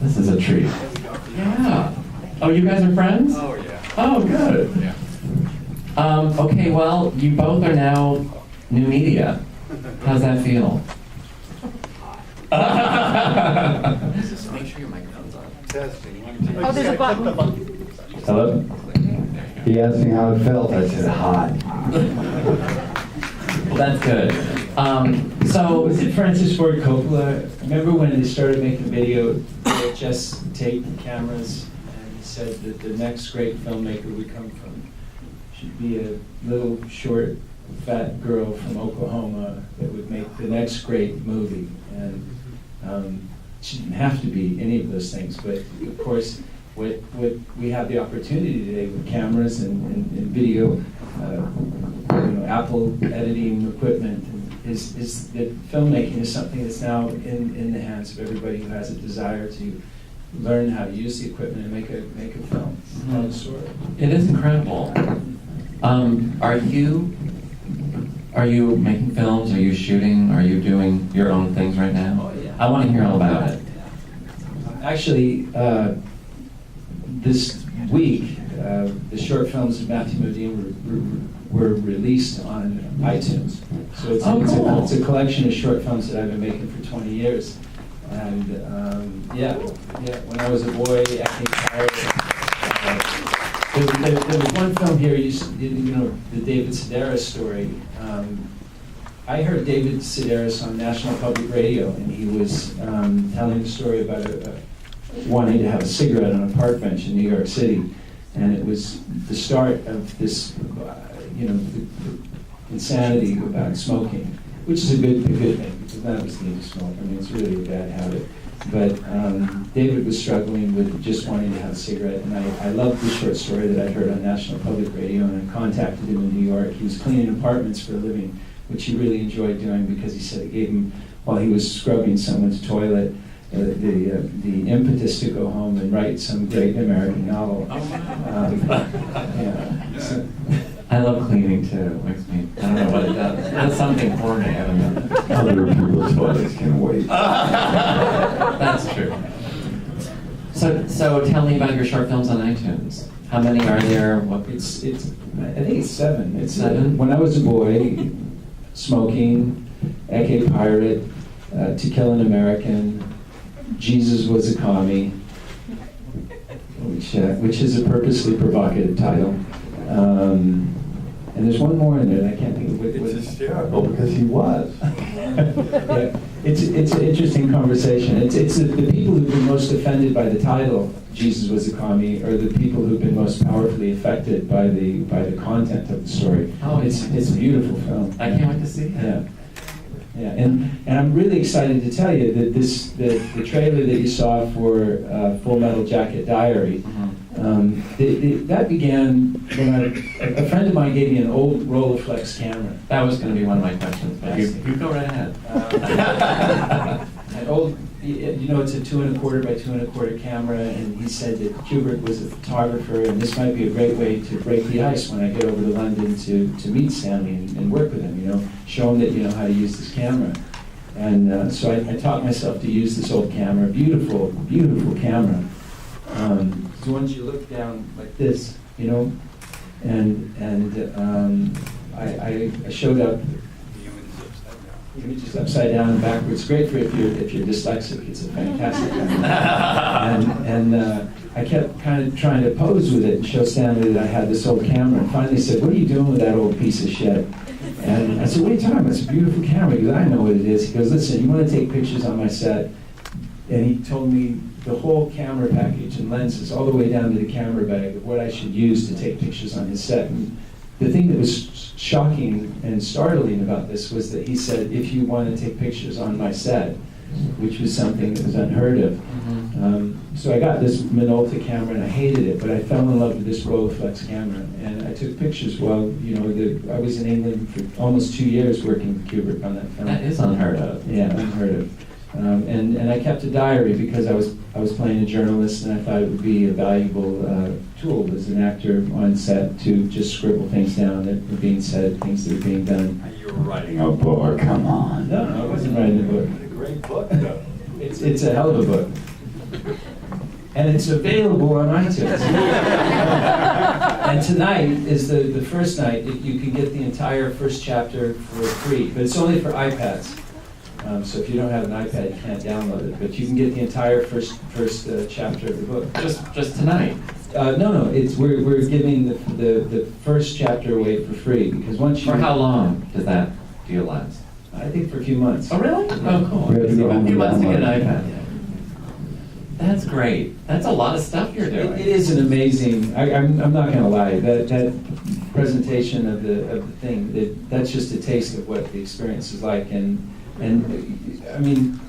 This is a treat. Yeah. Oh, you guys are friends? Oh, yeah. Oh, good. Yeah. Okay, well, you both are now new media. How's that feel? Just make sure your microphone's on. Testing. Oh, there's a button. Hello? He asked me how it felt. I said, hot. Well, that's good. So, Was it Francis Ford Coppola? Remember when they started making video, they just take cameras and he said that the next great filmmaker would come from, should be a little short, fat girl from Oklahoma that would make the next great movie. And she didn't have to be any of those things, but of course, what we have the opportunity today with cameras and video, Apple editing equipment, is that filmmaking is something that's now in the hands of everybody who has a desire to learn how to use the equipment and make a film. Tell a story. it is incredible. Are you making films? Are you shooting? Are you doing your own things right now? Oh, yeah. I want to hear all about it. Actually, this week, the short films of Matthew Modine were released on iTunes. So it's a collection of short films that I've been making for 20 years. And when I was a boy, I think there was one film here, the David Sedaris story. I heard David Sedaris on National Public Radio, and he was telling the story about wanting to have a cigarette on a park bench in New York City. And it was the start of this, the insanity about smoking, which is a good thing, because none of us need to smoke. I mean, it's really a bad habit. But David was struggling with just wanting to have a cigarette, and I loved the short story that I heard on National Public Radio, and I contacted him in New York. He was cleaning apartments for a living, which he really enjoyed doing because he said it gave him, while he was scrubbing someone's toilet, the impetus to go home and write some great American novel. So, I love cleaning too. It makes me, I don't know what it does. That's something for me. I don't know. Other people's toilets can wait. That's true. So tell me about your short films on iTunes. How many are there? What? I think it's 7. It's 7? When I was a boy, smoking, Eke Pirate, To Kill an American, Jesus Was a Commie, which is a purposely provocative title. And there's one more in there that I can't think of what. It's hysterical because he was. Yeah, it's an interesting conversation. It's the people who've been most offended by the title, Jesus Was a Commie, or the people who've been most powerfully affected by the content of the story. Oh, it's a beautiful film. I can't wait to see it. Yeah, and I'm really excited to tell you that the trailer that you saw for Full Metal Jacket Diary, that began when a friend of mine gave me an old Rolleiflex camera. That was going to be one of my questions, but you go right ahead. An old, it's a 2¼ by 2¼ camera, and he said that Kubrick was a photographer, and this might be a great way to break the ice when I get over to London to meet Stanley and work with him, show him that you know how to use this camera. And so I taught myself to use this old camera, beautiful, beautiful camera. The ones you look down like this, and I showed up images upside down and backwards. Great for if you're dyslexic. It's a fantastic camera. And I kept kind of trying to pose with it and show Stanley that I had this old camera. And finally said, "What are you doing with that old piece of shit?" And I said, "What are you talking about? It's a beautiful camera." He goes, "I know what it is." He goes, "Listen, you want to take pictures on my set?" And he told me the whole camera package and lenses, all the way down to the camera bag, of what I should use to take pictures on his set. And the thing that was shocking and startling about this was that he said, "If you want to take pictures on my set," which was something that was unheard of. So I got this Minolta camera and I hated it, but I fell in love with this Rolleiflex camera. And I took pictures while, I was in England for almost 2 years working with Kubrick on that film. That is unheard of. Yeah, unheard of. And I kept a diary because I was playing a journalist, and I thought it would be a valuable tool as an actor on set to just scribble things down that were being said, things that were being done. You were writing a book, come on. No, I wasn't writing a book. What a great book, though. It's a hell of a book. And it's available on iTunes. And tonight is the first night that you can get the entire first chapter for free, but it's only for iPads. So if you don't have an iPad, you can't download it. But you can get the entire first chapter of the book. Just tonight. No. We're giving the first chapter away for free because once you. For how long does that deal last? I think for a few months. Oh, really? Oh, cool. We have to go A home few and months to get an download it. iPad. That's great. That's a lot of stuff you're doing. It is an amazing. I'm not going to lie. That presentation of the thing. That's just a taste of what the experience is like. And I mean,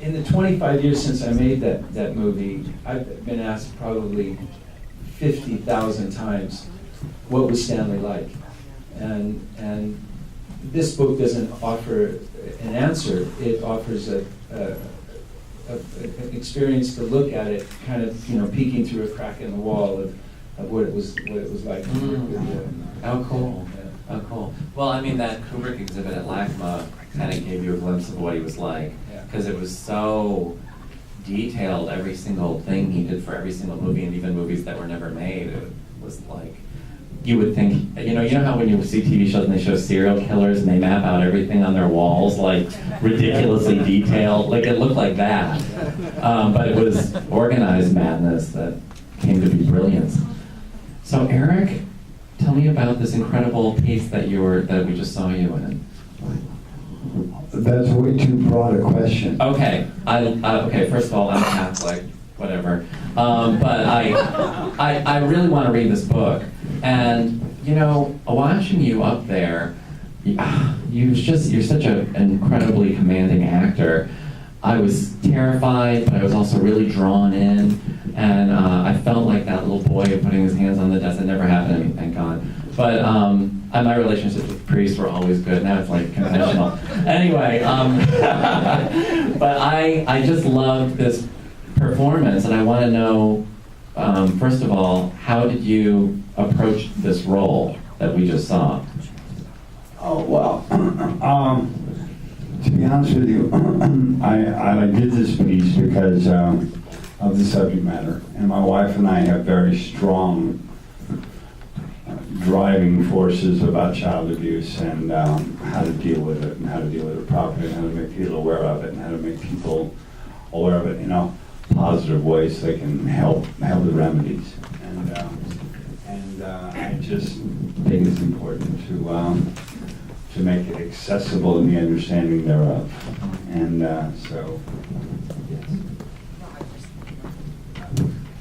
in the 25 years since I made that movie, I've been asked probably 50,000 times, what was Stanley like? And this book doesn't offer an answer. It offers an experience to look at it, kind of peeking through a crack in the wall of what it was like. Oh, cool. Yeah. Oh, cool. Well, I mean, that Kubrick exhibit at LACMA kind of gave you a glimpse of what he was like, because it was so detailed, every single thing he did for every single movie, and even movies that were never made. It was like, you would think, you know how when you see TV shows and they show serial killers and they map out everything on their walls, like ridiculously detailed, like it looked like that. But it was organized madness that came to be brilliance. So Eric, tell me about this incredible piece that we just saw you in. That's way too broad a question. Okay, okay. First of all, I'm Catholic, whatever. But I really want to read this book, and watching you up there, you're such an incredibly commanding actor. I was terrified, but I was also really drawn in, and I felt like that little boy putting his hands on the desk. That never happened to me, thank God. But my relationships with priests were always good. Now it's like conventional. Anyway, but I just loved this performance, and I want to know, first of all, how did you approach this role that we just saw? Oh, well, to be honest with you, I did this piece because of the subject matter. And my wife and I have very strong driving forces about child abuse and how to deal with it and how to deal with it properly and how to make people aware of it and how to make people aware of it in positive ways so they can help the remedies. And I just think it's important to make it accessible in the understanding thereof. And so, yes.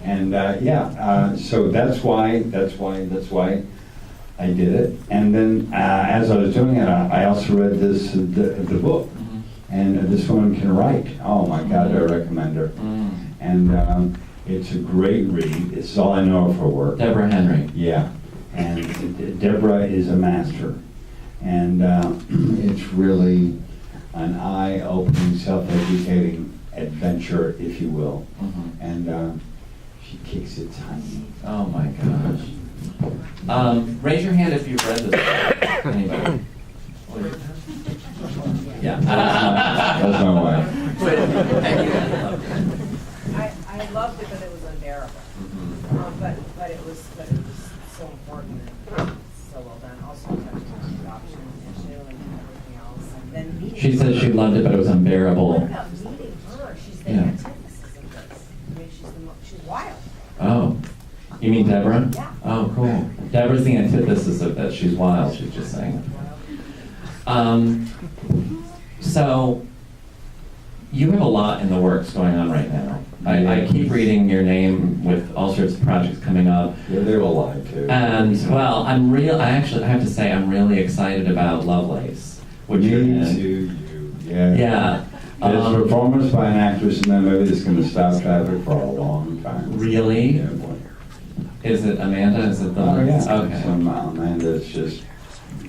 And so that's why I did it. And then as I was doing it, I also read the book. And this woman can write. Oh my God, I recommend her. And it's a great read. It's all I know of her work. Deborah Henry. Yeah, and Deborah is a master. And it's really an eye-opening, self-educating adventure, if you will. And she kicks it tiny. Oh my gosh. Raise your hand if you've read this book. Anybody? Yeah. That's my wife. I loved it, but it was unbearable. But it was so important and so well done. Also touching on the adoption issue and everything else. And then meeting She said she loved it, but it was unbearable. What about meeting her? She's the antithesis of this. I mean, she's wild. Oh, you mean Deborah? Yeah. Oh, cool. Deborah's the antithesis of this. She's wild, she's just saying. So, you have a lot in the works going on right now. I keep reading your name with all sorts of projects coming up. Yeah, they're alive too. And, well, I have to say, I'm really excited about Lovelace, which you're Me in. too, yeah. Yeah. There's a performance by an actress in that movie that's going to stop traffic for a long time. Really? Yeah, boy. Is it Amanda? Is it the Oh, yeah. Okay. So Amanda's just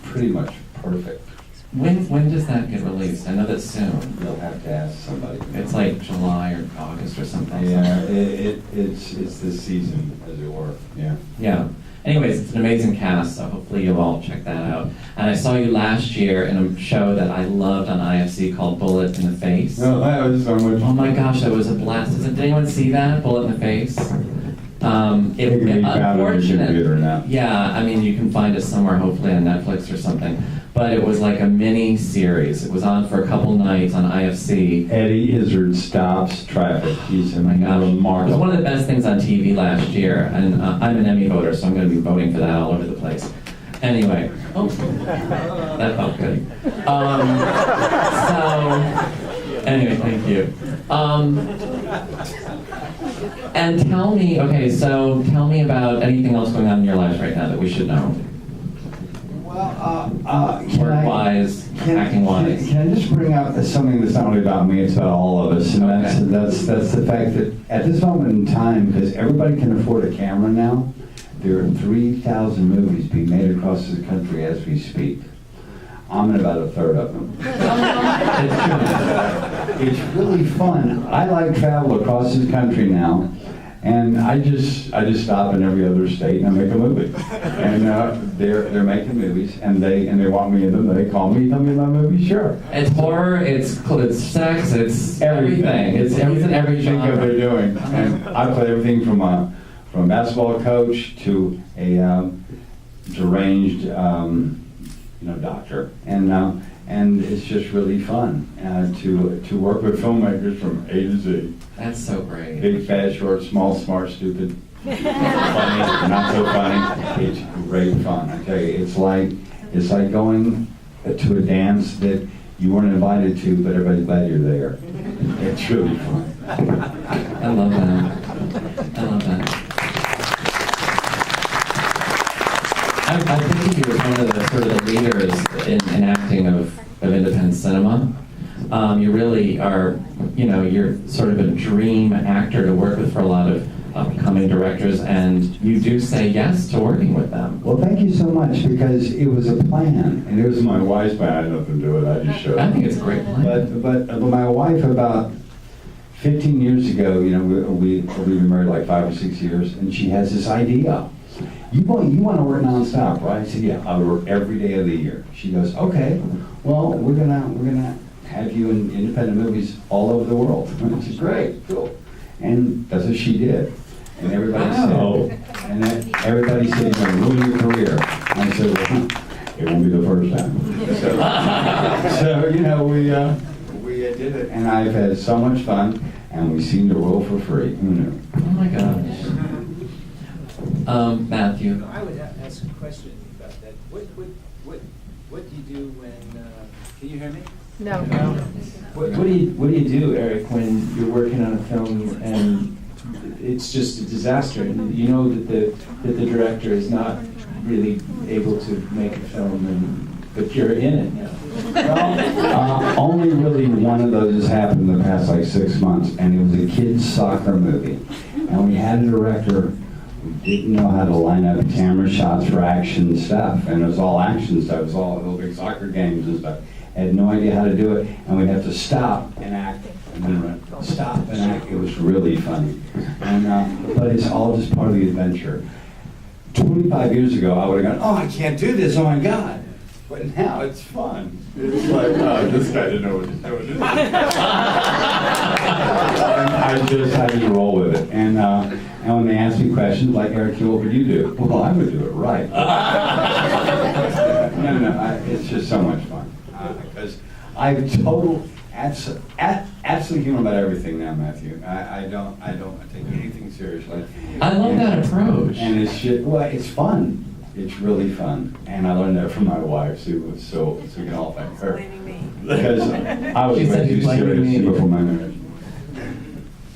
pretty much perfect. When does that get released? I know that's soon. You'll have to ask somebody. It's like July or August or something. Yeah, it's this season, as it were. Yeah. Yeah. Anyways, it's an amazing cast, so hopefully you'll all check that out. And I saw you last year in a show that I loved on IFC called Bullet in the Face. No, that was so much. Oh my gosh, that was a blast. Did anyone see that, Bullet in the Face? It can be found on your computer now. Yeah, I mean, you can find it somewhere, hopefully on Netflix or something. But it was like a mini series. It was on for a couple nights on IFC. Eddie Izzard stops traffic. He's Oh my gosh. remarkable. It was one of the best things on TV last year, and I'm an Emmy voter, so I'm going to be voting for that all over the place. Anyway, that felt good. Anyway, thank you. And tell me about anything else going on in your lives right now that we should know. Well, Work-wise, acting-wise. Can I just bring up something that's not only about me, it's about all of us, and Okay. that's the fact that at this moment in time, because everybody can afford a camera now, there are 3,000 movies being made across the country as we speak. I'm in about a third of them. It's really fun. I like travel across this country now, and I just stop in every other state and I make a movie. And they're making movies, and they want me in them. They call me, tell me about movies, sure. It's horror, it's sex, it's everything. It's everything, every Think of genre. they're doing. And I play everything from a basketball coach to a deranged doctor, and it's just really fun to work with filmmakers from A to Z. That's so great. Big, fat, short, small, smart, stupid, funny, not so funny. It's great fun. I tell you, it's like going to a dance that you weren't invited to, but everybody's glad you're there. It's really fun. I love that. I love that. I think of you as one of the sort of the leaders in acting of independent cinema. You really are, you're sort of a dream actor to work with for a lot of upcoming directors, and you do say yes to working with them. Well, thank you so much, because it was a plan, and it was my wife's plan. I had nothing to do with it. I just showed I up. think it's a great plan. But my wife, about 15 years ago, we've been married like 5 or 6 years, and she has this idea. You want to work nonstop, right? I said, yeah, I work every day of the year. She goes, okay, well, we're gonna have you in independent movies all over the world. And I said, great, cool. And that's what she did. And everybody said, everybody said, you're gonna ruin your career. And I said, well, it won't be the first time. So we did it, and I've had so much fun, and we seem to roll for free. Who knew? Oh my gosh. Matthew. I would ask a question about that. What do you do when? Can you hear me? No. What do you do, Eric, when you're working on a film and it's just a disaster, and you know that the director is not really able to make a film, but you're in it now? Well, only really one of those has happened in the past like 6 months, and it was a kids' soccer movie. And we had a director who didn't know how to line up camera shots for action stuff, and it was all action stuff. It was all little big soccer games and stuff. Had no idea how to do it, and we'd have to stop and act, and then run. Stop and act. It was really funny, and but it's all just part of the adventure. 25 years ago, I would have gone, oh, I can't do this, oh my God. But now it's fun. It's like, oh, this guy didn't know what he's doing. And I just roll with it. And when they ask me questions like, Eric, what would you do? Well, I would do it right. No, it's just so much fun. Because I'm absolutely human about everything now, Matthew. I don't take anything seriously. I love that approach. And it's fun. It's really fun. And I learned that from my wife, Sue, so we can all thank her. Blaming me. Because I was She said way too you're blaming serious me. before my marriage.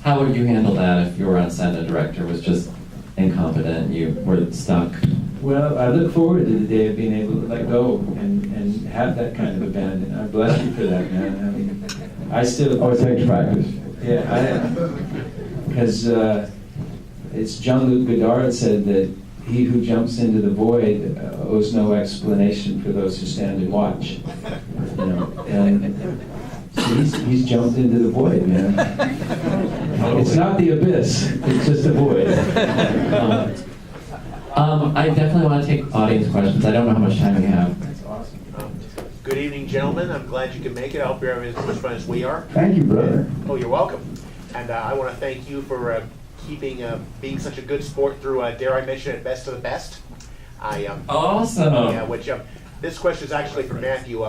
How would you handle that if you were on set and a director was just incompetent and you were stuck? Well, I look forward to the day of being able to let go and have that kind of abandon. I bless you for that, man. I mean, I still... Oh, it takes practice. Yeah, because it's Jean-Luc Godard said that he who jumps into the void owes no explanation for those who stand and watch. And so he's jumped into the void, man. It's not the abyss; it's just a void. I definitely want to take audience questions. I don't know how much time we have. That's awesome. Good evening, gentlemen. I'm glad you could make it. I hope you're having as much fun as we are. Thank you, brother. Oh, you're welcome. And I want to thank you for being such a good sport through, dare I mention it, Best of the Best. Awesome. Yeah, which this question is actually for Matthew.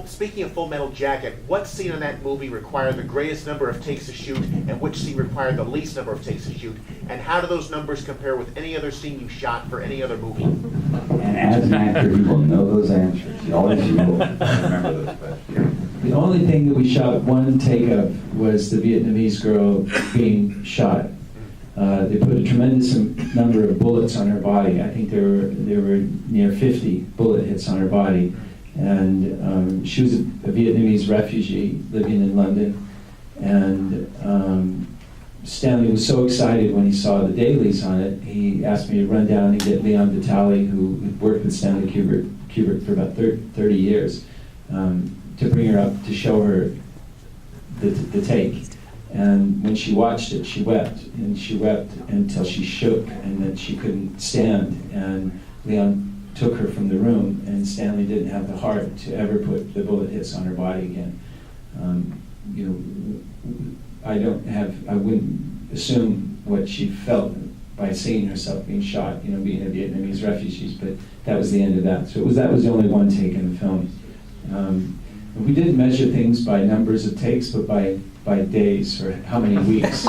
Speaking of Full Metal Jacket, what scene in that movie required the greatest number of takes to shoot, and which scene required the least number of takes to shoot? And how do those numbers compare with any other scene you've shot for any other movie? And as an actor, you will know those answers. You always will remember those questions. The only thing that we shot one take of was the Vietnamese girl being shot. They put a tremendous number of bullets on her body. I think there were near 50 bullet hits on her body. And she was a Vietnamese refugee living in London. And Stanley was so excited when he saw the dailies on it, he asked me to run down and get Leon Vitale, who had worked with Stanley Kubrick for about 30 years, to bring her up to show her the take. And when she watched it, she wept, and she wept until she shook, and then she couldn't stand. And Leon took her from the room, and Stanley didn't have the heart to ever put the bullet hits on her body again. I wouldn't assume what she felt by seeing herself being shot, being a Vietnamese refugee, but that was the end of that. So that was the only one take in the film. We didn't measure things by numbers of takes, but by days or how many weeks.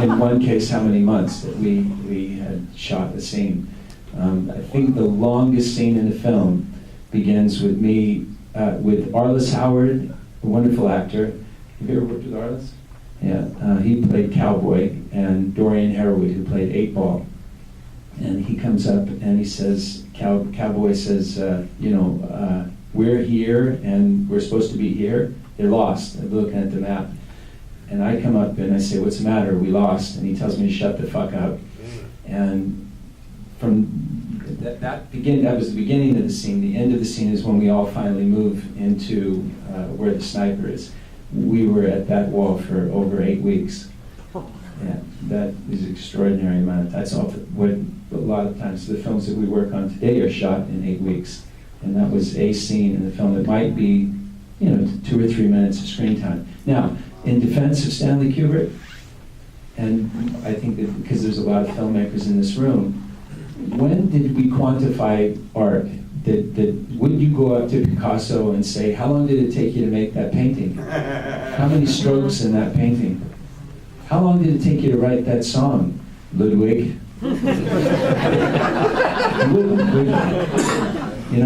In one case, how many months that we had shot the scene. I think the longest scene in the film begins with me, with Arliss Howard, a wonderful actor. Have you ever worked with Arliss? Yeah, he played Cowboy, and Dorian Harewood, who played 8-Ball. And he comes up and he says, Cowboy says, we're here and we're supposed to be here. They're lost. I'm looking at the map. And I come up and I say, what's the matter? We lost. And he tells me to shut the fuck up. And from that was the beginning of the scene. The end of the scene is when we all finally move into where the sniper is. We were at that wall for over 8 weeks. Yeah, that is an extraordinary amount. That's all. What a lot of times the films that we work on today are shot in 8 weeks. And that was a scene in the film that might be 2 or 3 minutes of screen time. Now, in defense of Stanley Kubrick, and I think that because there's a lot of filmmakers in this room, when did we quantify art? Would you go up to Picasso and say, how long did it take you to make that painting? How many strokes in that painting? How long did it take you to write that song, Ludwig?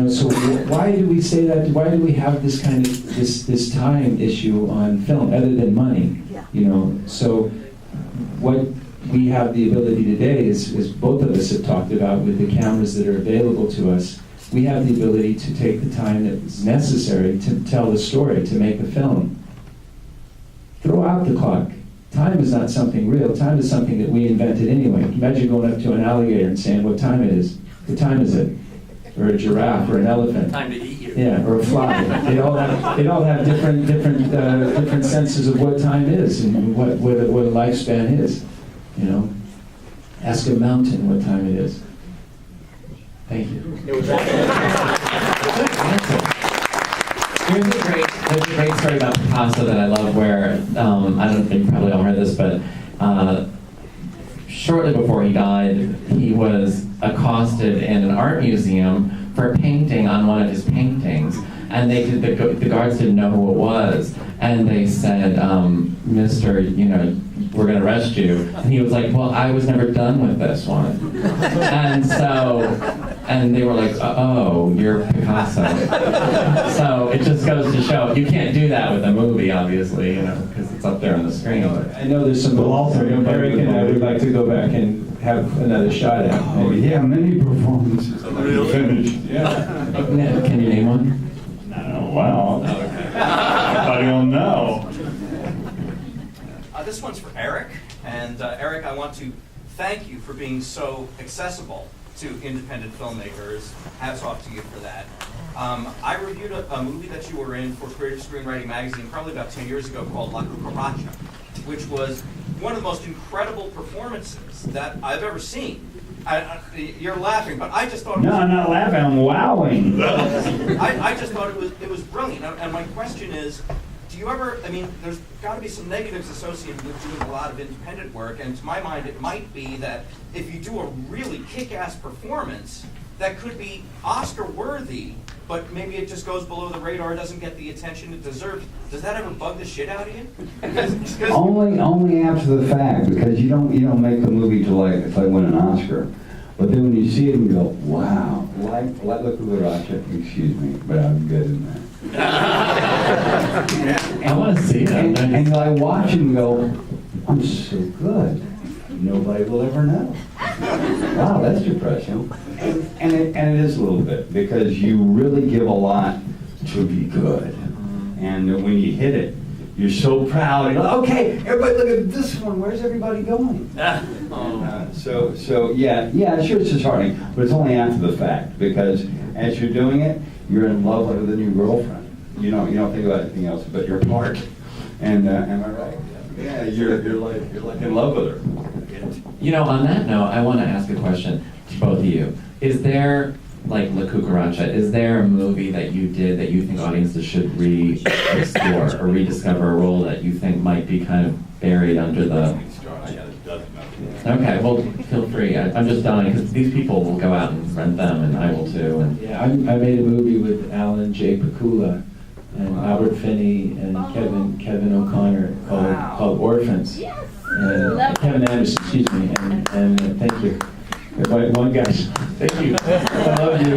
So why do we say that? Why do we have this kind of this time issue on film, other than money? So what we have the ability today is both of us have talked about with the cameras that are available to us. We have the ability to take the time that's necessary to tell the story, to make a film. Throw out the clock. Time is not something real. Time is something that we invented anyway. Imagine going up to an alligator and saying what time it is. What time is it? Or a giraffe, or an elephant. Time to eat you. Yeah, or a fly. They all have different senses of what time is and what a lifespan is. Ask a mountain what time it is. Thank you. There's a great story about Picasso that I love where, I don't know, you probably all heard this, but shortly before he died, he was accosted in an art museum for painting on one of his paintings. And the guards didn't know who it was. And they said, Mister, we're going to arrest you. And he was like, well, I was never done with this one. And they were like, oh, you're Picasso. So it just goes to show, you can't do that with a movie, obviously, because it's up there on the screen. I know there's some Eric and I would like to go back and have another shot at. Maybe. Yeah, many performances already finished. Yeah. Can you name one? No, well, I don't know. This one's for Eric. And Eric, I want to thank you for being so accessible to independent filmmakers. Hats off to you for that. I reviewed a movie that you were in for Creative Screenwriting Magazine probably about 10 years ago called La Cucaracha. which was one of the most incredible performances that I've ever seen. You're laughing, but I just thought it was, No, I'm not laughing, I'm wowing. I just thought it was brilliant. And my question is, do you ever, I mean, there's got to be some negatives associated with doing a lot of independent work, and to my mind it might be that if you do a really kick-ass performance that could be Oscar-worthy, but maybe it just goes below the radar, doesn't get the attention it deserves. Does that ever bug the shit out of you? Because Only after the fact, because you don't make the movie to like win an Oscar. But then when you see it and go, wow, like look at Racha, excuse me, but I'm good in that. I want to see that. And I watch and go, I'm so good. Nobody will ever know. Wow, that's depressing. And it is a little bit, because you really give a lot to be good. And when you hit it, you're so proud. You go, okay, everybody look at this one. Where's everybody going? So yeah, sure, it's disheartening, but it's only after the fact, because as you're doing it, you're in love with a new girlfriend. You don't think about anything else but your part. And am I right? Yeah, you're like in love with her. You know, on that note, I want to ask a question to both of you. Is there, like La Cucaracha, is there a movie that you did that you think audiences should re-explore or rediscover, a role that you think might be kind of buried under the... Okay, well, feel free. I'm just dying, because these people will go out and rent them, and I will too. And Yeah, I made a movie with Alan J. Pakula and Albert Finney and Kevin O'Connor called Orphans. Yes. And Kevin Anderson, excuse me, and thank you. One guy, thank you. I love you.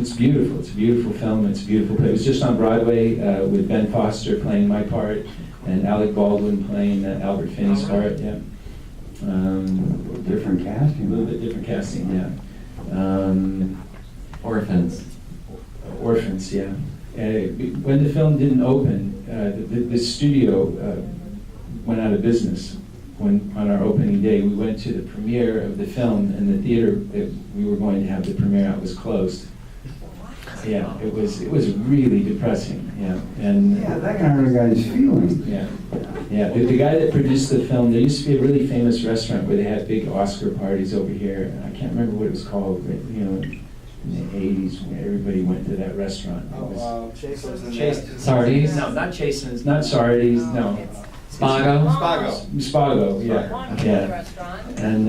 It's beautiful. It's a beautiful film. It's a beautiful play. It was just on Broadway with Ben Foster playing my part and Alec Baldwin playing Albert Finney's part. Yeah. Different casting. A little bit different casting. Yeah. Orphans. Orphans. Yeah. When the film didn't open, the studio went out of business. On our opening day, we went to the premiere of the film, and the theater that we were going to have the premiere at was closed. Yeah, it was really depressing. Yeah, and that can hurt a guy's feelings. yeah. The guy that produced the film, there used to be a really famous restaurant where they had big Oscar parties over here. I can't remember what it was called, but in the 80s when everybody went to that restaurant. Sardi's? No, not Chasen's, not Sardi's, no. Spago? Spago, yeah. Yeah. Restaurant. And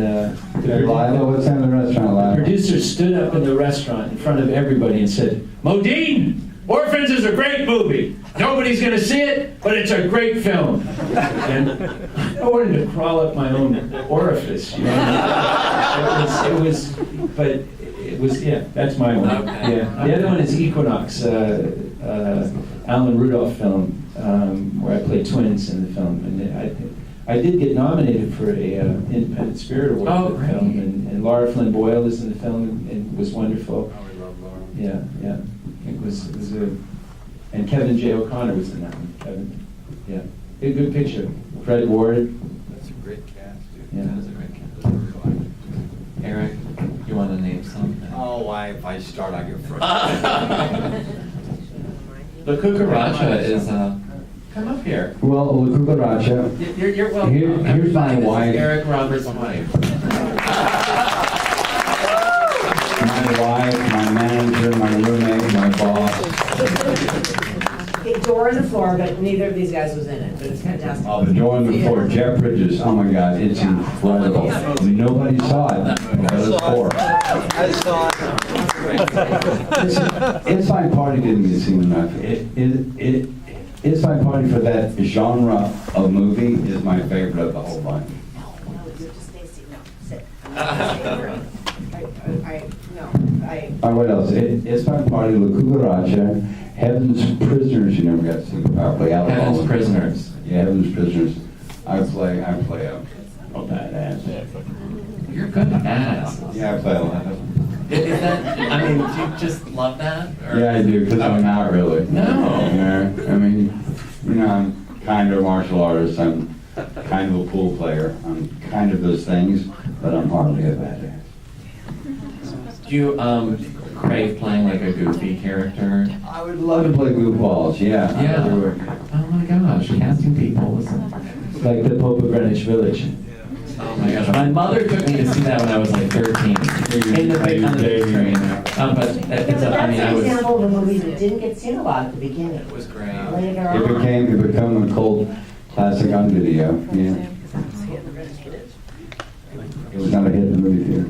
Lila, what's the name of the restaurant, the Lila? producer stood up in the restaurant in front of everybody and said, Modine, Orphans is a great movie. Nobody's going to see it, but it's a great film. And I wanted to crawl up my own orifice, It was, yeah, that's my one. Okay. Yeah. The other one is Equinox, Alan Rudolph film, where I played twins in the film. And I did get nominated for a Independent Spirit Award for the film, and Laura Flynn Boyle is in the film and was wonderful. Oh, we love Laura. Yeah. It was and Kevin J. O'Connor was in that one. Kevin, yeah, a good picture. Fred Ward. That's a great cast, dude. Yeah. That is a great cast. Eric, you want to name something? Oh, if I start, I get La Cucaracha is, come up here. Well, La Cucaracha, You're welcome. Here's my This is wife. Eric Roberts' wife. my wife, my manager, my roommate, my boss. Okay, door on the floor, but neither of these guys was in it, but it's fantastic. Oh, the door on the floor, Jeff Bridges, oh my God, it's incredible. Nobody saw it, but it's poor. I saw it. Inside Party didn't get seen enough. Inside Party for that genre of movie is my favorite of the whole bunch. No, you just stay seated. No, sit. What else? Inside Party, La Cucaracha, Heaven's Prisoners, you never got to see properly. Heaven's Prisoners. Yeah, Heaven's Prisoners. I play a badass. You're a good ass. Yeah, I play a lot. Is that, I mean, do you just love that? Or? Yeah, I do, because I'm not really. No. Yeah, I mean, I'm kind of a martial artist, I'm kind of a pool player, I'm kind of those things, but I'm hardly a badass. Do you, crave playing like a goofy character? I would love to play goofballs, yeah. Yeah. Oh my gosh, casting people. Like the Pope of Greenwich Village. Oh my gosh, my mother took me to see that when I was like 13 in the big on the big screen. But it's But a, I that's mean, I an was. example of a movie that didn't get seen a lot at the beginning. It was great. Later It on. became a cult classic on video, yeah. It was not a hit in the movie theater.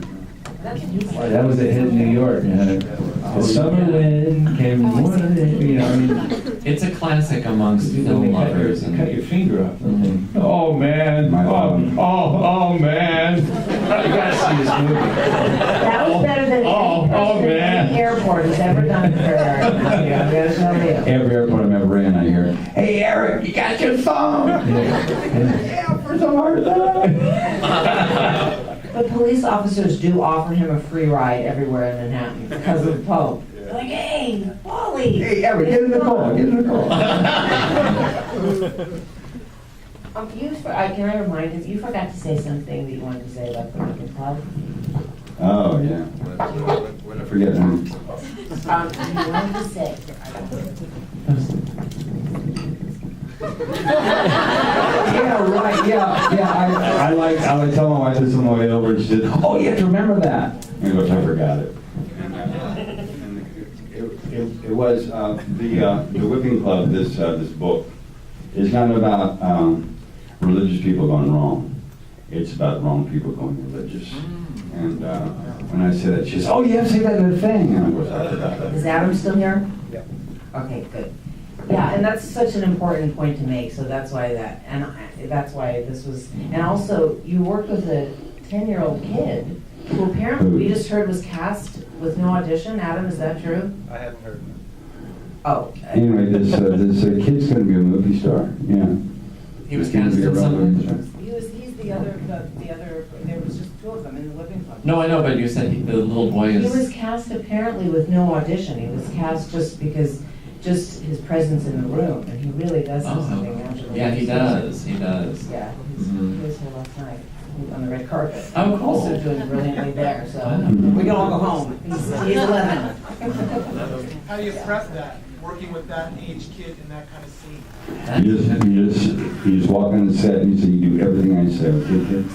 Well, that was a hit in New York. The summer wind came one, you know, I mean, It's a classic amongst film lovers. cut your finger off. Mhm. Oh man, oh man. You gotta see this movie. That was better than any person in man. any airport has ever done for Eric. I'm gonna tell you. Every airport I've ever in, I hear, "Hey Eric, you got your phone?" Yeah, for some hard time. But police officers do offer him a free ride everywhere in Manhattan because of the Pope. They're like, hey, Wally. Hey Eric, get in the car, get in the car. Can I remind you, you forgot to say something that you wanted to say about the Lincoln Club. Oh, yeah. What I forget. You wanted to say. Yeah, right, yeah. I like tell my wife this on the way over, and she said, "Oh, you have to remember that." And goes, "I forgot it." It was the Whipping Club. This book is not about religious people going wrong. It's about wrong people going religious. And when I said that, she says, "Oh, you have to say that in the thing." And I goes, "I forgot that." Is Adam still here? Yeah. Okay, good. Yeah, and that's such an important point to make, so that's why that's why this was, and also, you worked with a 10-year-old kid who apparently we just heard was cast with no audition. Adam, is that true? I hadn't heard. Oh. Anyway, this kid's going to be a movie star. Yeah. He was He's gonna cast be a in real movie something? star. He's the other, there was just two of them in the living club. No, I know, but you said the little boy He was is. cast apparently with no audition. He was cast just because, just his presence in the room, and he really does have something naturally. Yeah, he does. He does. Yeah, Mhm. he was here last night on the red carpet. Oh, cool. Also doing brilliantly there, so Mhm. we can all go home. He's 11. How do you prep that, working with that age kid in that kind of scene? You just walk on the set and you say, "You do everything I say." Okay, kid?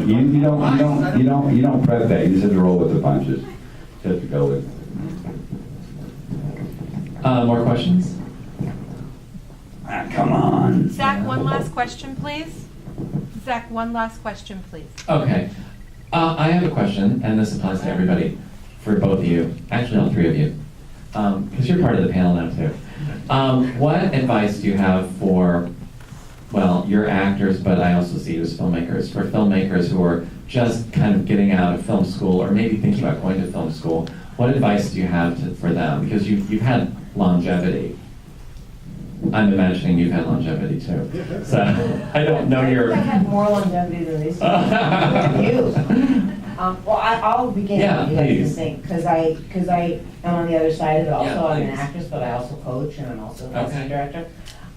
No. You don't prep that. You just have to roll with the punches. You have to go with it. More questions? Ah, come on. Zach, one last question, please. Zach, one last question, please. Okay. I have a question, and this applies to everybody, for both of you, actually all three of you, because you're part of the panel now too. What advice do you have for, well, your actors, but I also see you as filmmakers, for filmmakers who are just kind of getting out of film school or maybe thinking about going to film school? What advice do you have for them? Because you've had longevity. I'm imagining you've had longevity too. So I don't know your. I had more longevity than these two. You. Well, I'll begin. Yeah, You guys can please. think, because I am on the other side of it. Also, Yeah, I'm an please. actress, but I also coach, and I'm also a casting Okay. director.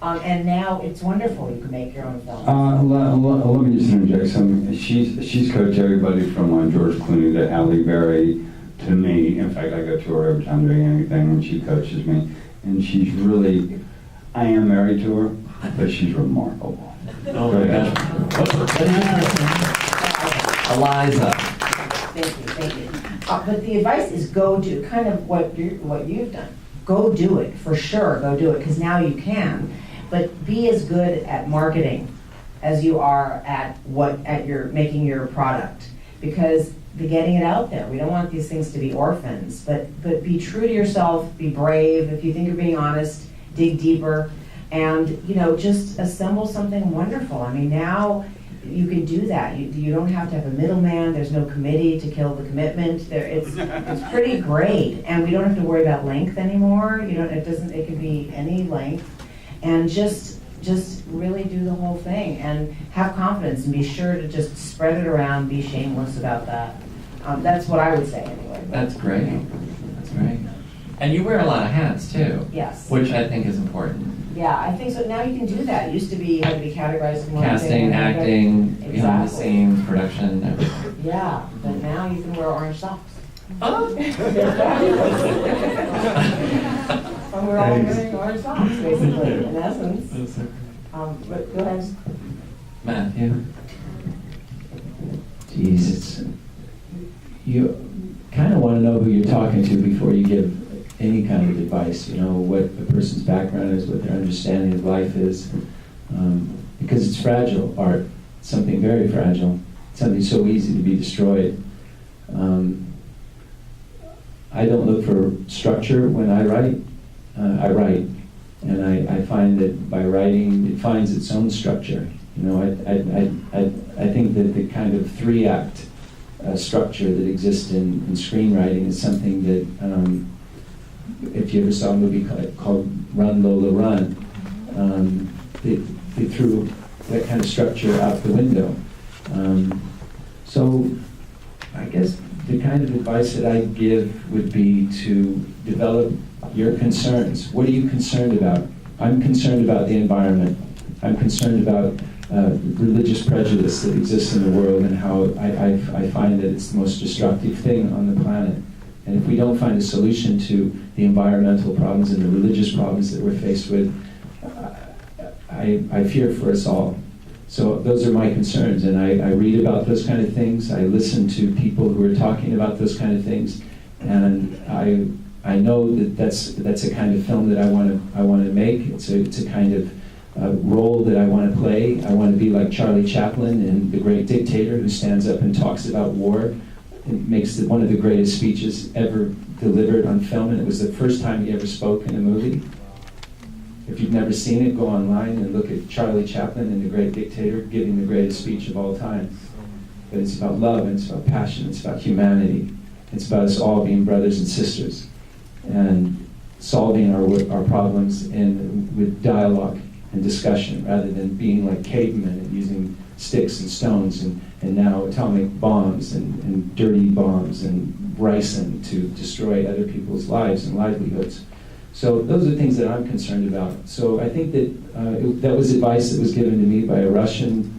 And now it's wonderful. You can make your own films. Let me just interject something. She's coached everybody from George Clooney to Halle Berry to me. In fact, I go to her every time doing anything, and she coaches me. And she's really, I am married to her, but she's remarkable. Oh my gosh. What is your first name? Eliza. Thank you. But the advice is go do kind of what you've done. Go do it for sure. Go do it because now you can. But be as good at marketing as you are at your making your product, because getting it out there. We don't want these things to be orphans. But be true to yourself. Be brave. If you think you're being honest, dig deeper, and just assemble something wonderful. I mean, now you can do that. You don't have to have a middleman. There's no committee to kill the commitment. It's pretty great, and we don't have to worry about length anymore. It can be any length, and just really do the whole thing and have confidence and be sure to just spread it around. Be shameless about that. That's what I would say anyway. That's great. That's great. And you wear a lot of hats too. Yes. Which I think is important. Yeah, I think so. Now you can do that. It used to be you had to be categorized in one thing. Casting, acting, behind the Exactly. scenes, production, everything. Yeah, but now you can wear orange socks. Oh. And we're all getting orange socks, basically, in essence. But go ahead. Matthew. Geez, you kind of want to know who you're talking to before you give any kind of advice. You know, what a person's background is, what their understanding of life is. Because it's fragile, art. It's something very fragile. It's something so easy to be destroyed. I don't look for structure when I write. I write. And I find that by writing, it finds its own structure. You know, I think that the kind of three-act structure that exists in screenwriting is something that, if you ever saw a movie called Run, Lola, Run, they threw that kind of structure out the window. So I guess the kind of advice that I give would be to develop your concerns. What are you concerned about? I'm concerned about the environment. I'm concerned about religious prejudice that exists in the world and how I find that it's the most destructive thing on the planet. And if we don't find a solution to the environmental problems and the religious problems that we're faced with, I fear for us all. So those are my concerns, and I read about those kind of things. I listen to people who are talking about those kind of things, and I know that that's a kind of film that I want to make. It's a kind of role that I want to play. I want to be like Charlie Chaplin in The Great Dictator, who stands up and talks about war. It makes one of the greatest speeches ever delivered on film, and it was the first time he ever spoke in a movie. If you've never seen it, go online and look at Charlie Chaplin in The Great Dictator giving the greatest speech of all time. But it's about love, and it's about passion, it's about humanity. It's about us all being brothers and sisters and solving our problems with dialogue and discussion rather than being like cavemen and using sticks and stones and now atomic bombs and dirty bombs and ricin to destroy other people's lives and livelihoods. So those are things that I'm concerned about. So I think that that was advice that was given to me by a Russian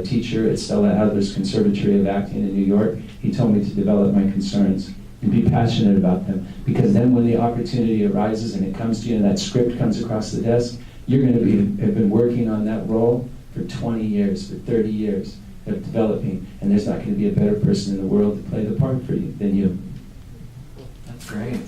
teacher at Stella Adler's Conservatory of Acting in New York. He told me to develop my concerns and be passionate about them, because then when the opportunity arises and it comes to you and that script comes across the desk, you're going to have been working on that role for 20 years, for 30 years of developing, and there's not going to be a better person in the world to play the part for you than you. That's great.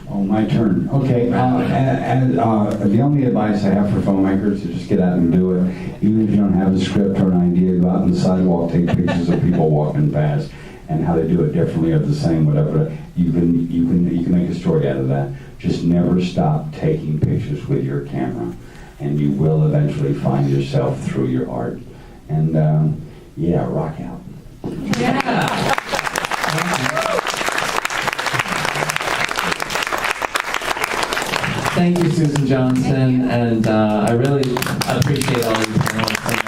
Oh, my turn. Okay, the only advice I have for filmmakers is just get out and do it. Even if you don't have a script or an idea, go out on the sidewalk, take pictures of people walking past and how they do it differently or the same, whatever. You can make a story out of that. Just never stop taking pictures with your camera, and you will eventually find yourself through your art. And yeah, rock out. Yeah. Thank you, Susan Johnson, and I really appreciate all you panelists.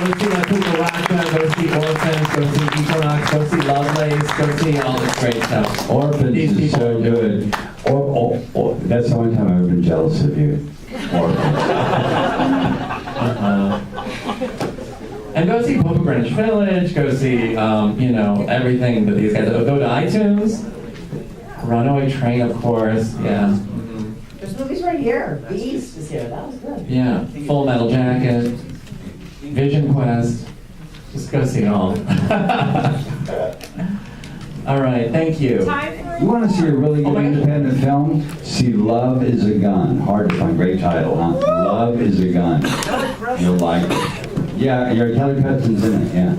Go see My People Rocka, go see Orphans, go see Equinox, go see Lovelace, go see all this great stuff. Orphans These is people so good. That's the only time I've ever been jealous of you. Orphans. And go see Popa Greenwich Village, go see, everything that these guys do. Go to iTunes. Runaway Train, of course, yeah. There's movies right here. The East is here. That was good. Yeah, Full Metal Jacket, Vision Quest. Just go see it all. All right, thank you. You want to see a really good independent film? See Love is a Gun. Hard to find. Great title, huh? Love is a Gun. You'll like it. Yeah, Kelly Preston's in it, yeah.